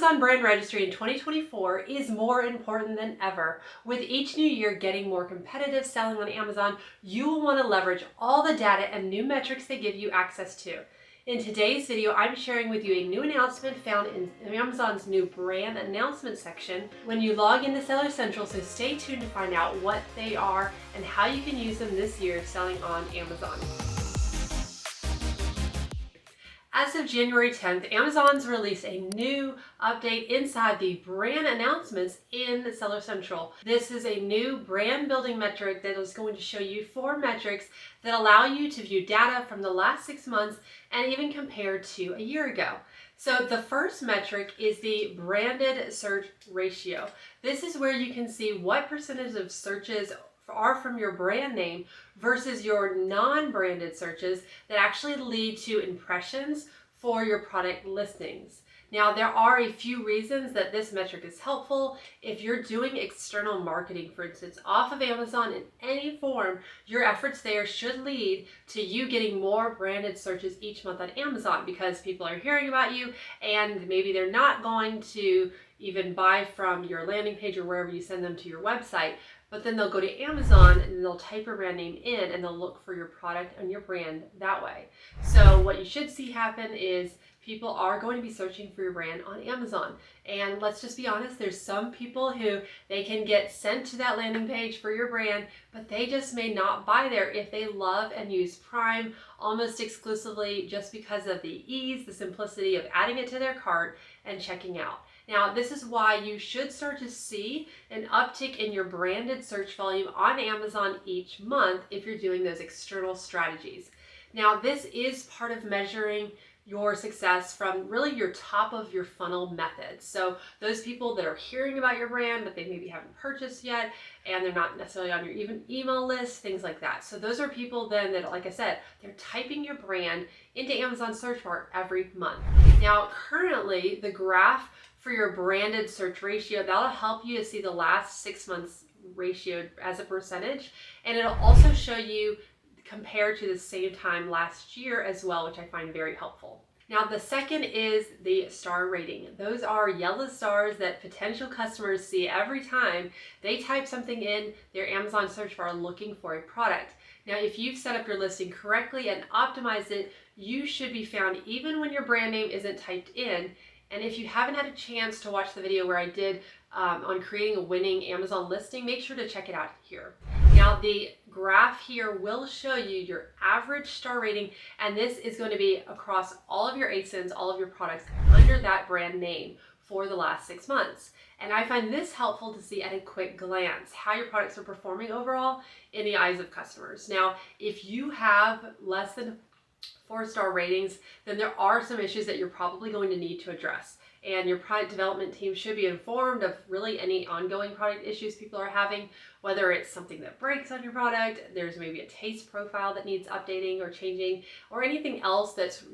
Amazon brand registry in 2024 is more important than ever. With each new year getting more competitive selling on Amazon, you will want to leverage all the data and new metrics they give you access to. In today's video, I'm sharing with you a new announcement found in Amazon's new brand announcement section when you log into Seller Central, so stay tuned to find out what they are and how you can use them this year selling on Amazon. As of January 10th, Amazon's released a new update inside the brand announcements in Seller Central. This is a new brand building metric that is going to show you 4 metrics that allow you to view data from the last 6 months and even compare to a year ago. So the first metric is the branded search ratio. This is where you can see what percentage of searches are from your brand name versus your non-branded searches that actually lead to impressions for your product listings. Now, there are a few reasons that this metric is helpful. If you're doing external marketing, for instance, off of Amazon in any form, your efforts there should lead to you getting more branded searches each month on Amazon because people are hearing about you and maybe they're not going to even buy from your landing page or wherever you send them to your website. But then they'll go to Amazon and they'll type your brand name in and they'll look for your product and your brand that way. So what you should see happen is people are going to be searching for your brand on Amazon. And let's just be honest, there's some people who they can get sent to that landing page for your brand, but they just may not buy there if they love and use Prime almost exclusively just because of the ease, the simplicity of adding it to their cart and checking out. Now, this is why you should start to see an uptick in your branded search volume on Amazon each month if you're doing those external strategies. Now, this is part of measuring your success from really your top of your funnel methods. So those people that are hearing about your brand, but they maybe haven't purchased yet, and they're not necessarily on your even email list, things like that. So those are people then that, like I said, they're typing your brand into Amazon search bar every month. Now, currently, the graph for your branded search ratio, that'll help you to see the last 6 months ratio as a percentage. And it'll also show you compared to the same time last year as well, which I find very helpful. Now, the second is the star rating. Those are yellow stars that potential customers see every time they type something in their Amazon search bar looking for a product. Now, if you've set up your listing correctly and optimized it, you should be found even when your brand name isn't typed in. And if you haven't had a chance to watch the video where I did on creating a winning Amazon listing, make sure to check it out here. Now, the graph here will show you your average star rating, and this is going to be across all of your ASINs, all of your products under that brand name for the last 6 months. And I find this helpful to see at a quick glance how your products are performing overall in the eyes of customers. Now, if you have less than 4-star ratings, then there are some issues that you're probably going to need to address. And your product development team should be informed of really any ongoing product issues people are having, whether it's something that breaks on your product, there's maybe a taste profile that needs updating or changing, or anything else that's,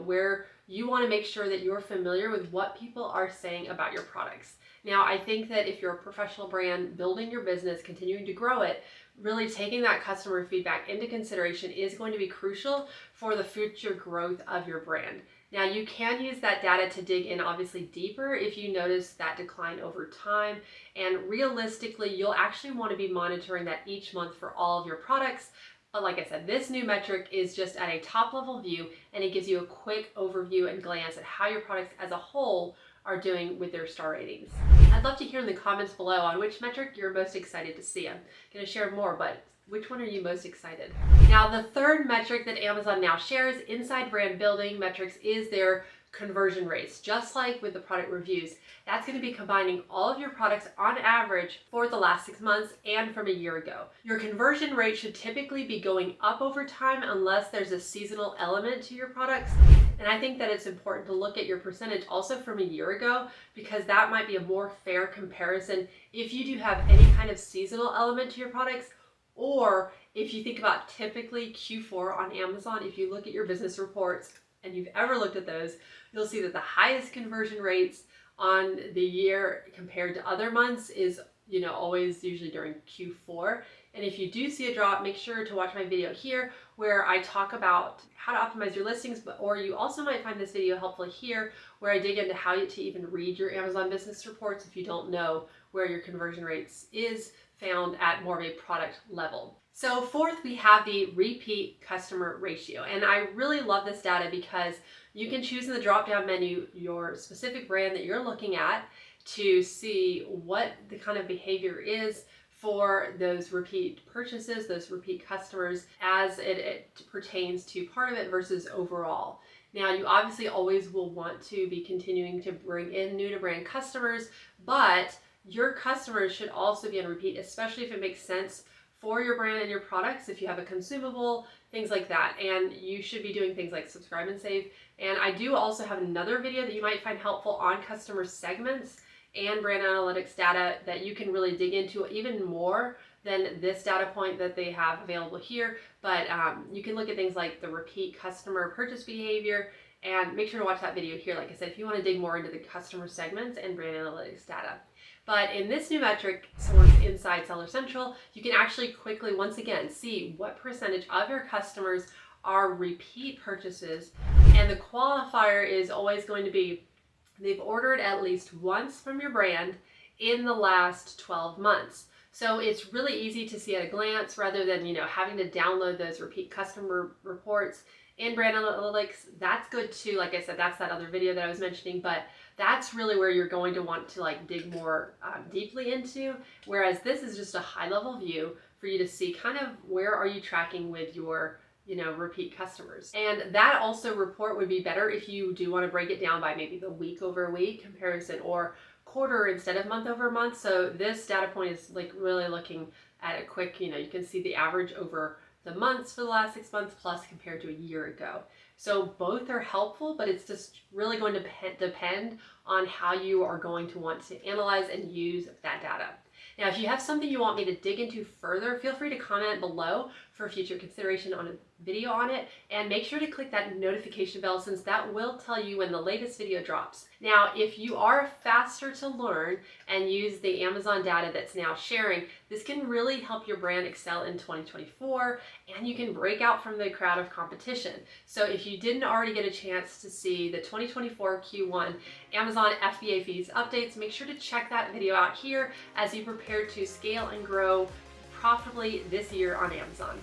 where you want to make sure that you're familiar with what people are saying about your products. Now, I think that if you're a professional brand, building your business, continuing to grow it, really taking that customer feedback into consideration is going to be crucial for the future growth of your brand. Now, you can use that data to dig in obviously deeper if you notice that decline over time. And realistically, you'll actually want to be monitoring that each month for all of your products. But like I said, this new metric is just at a top level view, and it gives you a quick overview and glance at how your products as a whole are doing with their star ratings. I'd love to hear in the comments below on which metric you're most excited to see. I'm going to share more, but which one are you most excited? Now, the third metric that Amazon now shares inside brand building metrics is their conversion rates. Just like with the product reviews, that's going to be combining all of your products on average for the last 6 months and from a year ago. Your conversion rate should typically be going up over time unless there's a seasonal element to your products. And I think that it's important to look at your percentage also from a year ago, because that might be a more fair comparison if you do have any kind of seasonal element to your products. Or if you think about typically Q4 on Amazon, if you look at your business reports and you've ever looked at those, you'll see that the highest conversion rates on the year compared to other months is, always usually during Q4. And if you do see a drop, make sure to watch my video here where I talk about how to optimize your listings, or you also might find this video helpful here where I dig into how to even read your Amazon business reports if you don't know where your conversion rates is found at more of a product level. So fourth, we have the repeat customer ratio. And I really love this data because you can choose in the drop-down menu your specific brand that you're looking at to see what the kind of behavior is for those repeat purchases, those repeat customers, as it pertains to part of it versus overall. Now, you obviously always will want to be continuing to bring in new to brand customers, but your customers should also be on repeat, especially if it makes sense for your brand and your products, if you have a consumable, things like that. And you should be doing things like subscribe and save. And I do also have another video that you might find helpful on customer segments and brand analytics data that you can really dig into even more than this data point that they have available here. But you can look at things like the repeat customer purchase behavior, and make sure to watch that video here, like I said, if you want to dig more into the customer segments and brand analytics data. But in this new metric, source inside Seller Central, you can actually quickly, once again, see what percentage of your customers are repeat purchases. And the qualifier is always going to be they've ordered at least once from your brand in the last 12 months. So it's really easy to see at a glance rather than, having to download those repeat customer reports. In brand analytics, that's good too. Like I said, that's that other video that I was mentioning, but that's really where you're going to want to dig more deeply into. Whereas this is just a high level view for you to see kind of where are you tracking with your repeat customers. And that also report would be better if you do want to break it down by maybe the week over week comparison or quarter instead of month over month. So this data point is really looking at a quick, you can see the average over the months for the last 6 months plus compared to a year ago. So both are helpful, but it's just really going to depend on how you are going to want to analyze and use that data. Now, if you have something you want me to dig into further, feel free to comment below for future consideration on a video on it, and make sure to click that notification bell since that will tell you when the latest video drops. Now, if you are faster to learn and use the Amazon data that's now sharing, this can really help your brand excel in 2024, and you can break out from the crowd of competition. So if you didn't already get a chance to see the 2024 Q1 Amazon FBA fees updates, make sure to check that video out here as you prepare to scale and grow profitably this year on Amazon.